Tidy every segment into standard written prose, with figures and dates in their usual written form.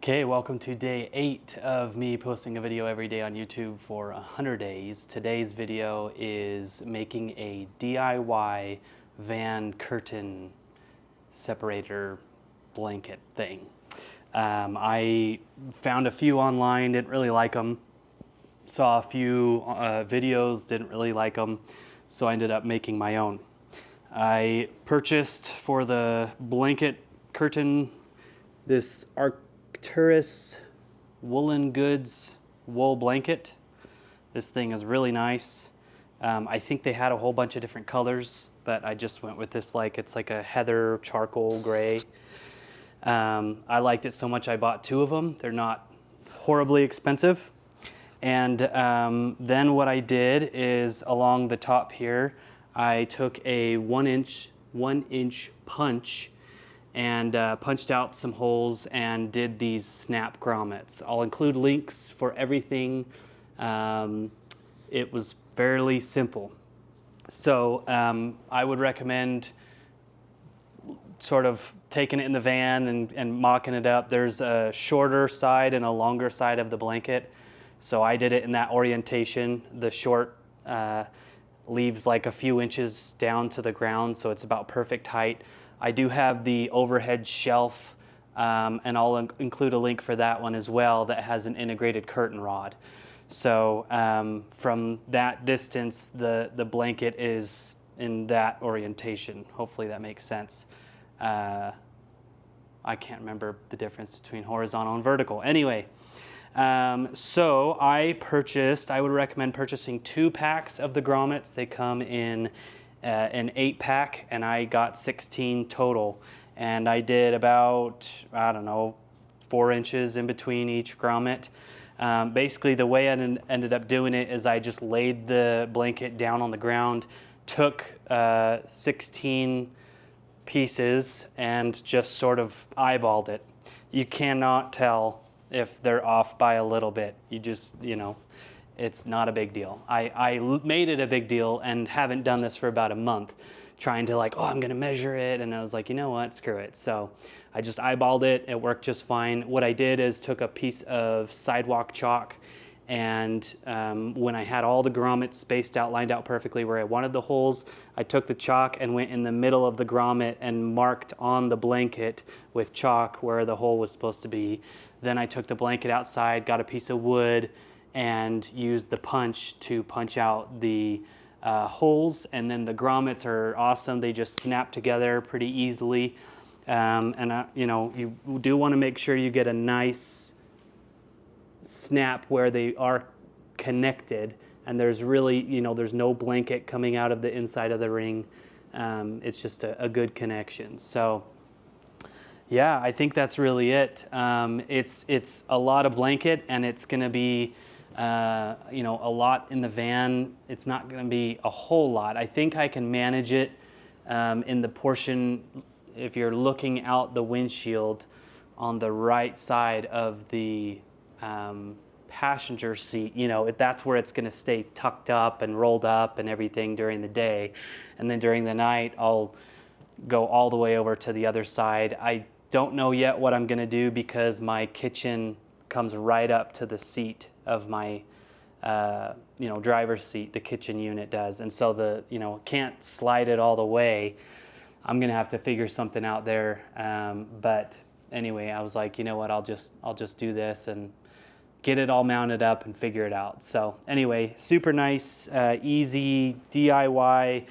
Okay, welcome to day 8 of me posting a video every day on YouTube for 100 days. Today's video is making a DIY van curtain separator blanket thing. I found a few online, didn't really like them. Saw a few videos, didn't really like them, so I ended up making my own. I purchased for the blanket curtain this Arcturus Woolen Goods wool blanket. This thing is really nice. I think they had a whole bunch of different colors, but I just went with this, it's like a heather charcoal gray. I liked it so much I bought 2 of them. They're not horribly expensive. And then what I did is along the top here, I took a 1-inch punch and punched out some holes and did these snap grommets. I'll include links for everything. It was fairly simple. So I would recommend sort of taking it in the van and mocking it up. There's a shorter side and a longer side of the blanket. So I did it in that orientation. The short leaves like a few inches down to the ground, so it's about perfect height. I do have the overhead shelf, and I'll include a link for that one as well, that has an integrated curtain rod. So from that distance, the blanket is in that orientation. Hopefully that makes sense. I can't remember the difference between horizontal and vertical. Anyway, so I would recommend purchasing 2 packs of the grommets. They come in an 8-pack, and I got 16 total. And I did about, I don't know, 4 inches in between each grommet. Basically, the way I ended up doing it is I just laid the blanket down on the ground, took 16 pieces, and just sort of eyeballed it. You cannot tell if they're off by a little bit. You just, it's not a big deal. I made it a big deal and haven't done this for about a month, trying to I'm gonna measure it, and I was like, you know what, screw it. So I just eyeballed it. It worked just fine. What I did is took a piece of sidewalk chalk, and when I had all the grommets spaced out, lined out perfectly where I wanted the holes, I took the chalk and went in the middle of the grommet and marked on the blanket with chalk where the hole was supposed to be. Then I took the blanket outside, got a piece of wood, and used the punch to punch out the holes. And then the grommets are awesome. They just snap together pretty easily. You do want to make sure you get a nice snap where they are connected, and there's really, there's no blanket coming out of the inside of the ring. It's just a good connection. So yeah, I think that's really it. It's a lot of blanket, and it's going to be a lot in the van. It's not going to be a whole lot. I think I can manage it in the portion, if you're looking out the windshield on the right side of the passenger seat, that's where it's going to stay tucked up and rolled up and everything during the day. And then during the night, I'll go all the way over to the other side. I don't know yet what I'm going to do, because my kitchen comes right up to the seat of my driver's seat. The kitchen unit does, and so can't slide it all the way. I'm gonna have to figure something out there. But anyway, I was like, you know what, I'll just do this and get it all mounted up and figure it out. So anyway, super nice, easy DIY.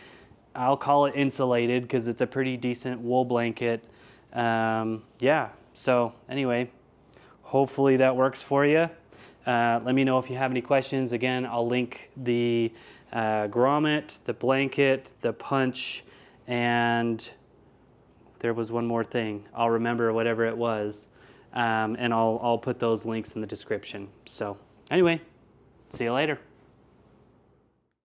I'll call it insulated because it's a pretty decent wool blanket. Yeah, so anyway, hopefully that works for you. Let me know if you have any questions. Again, I'll link the grommet, the blanket, the punch, and there was one more thing. I'll remember whatever it was, and I'll put those links in the description. So anyway, see you later.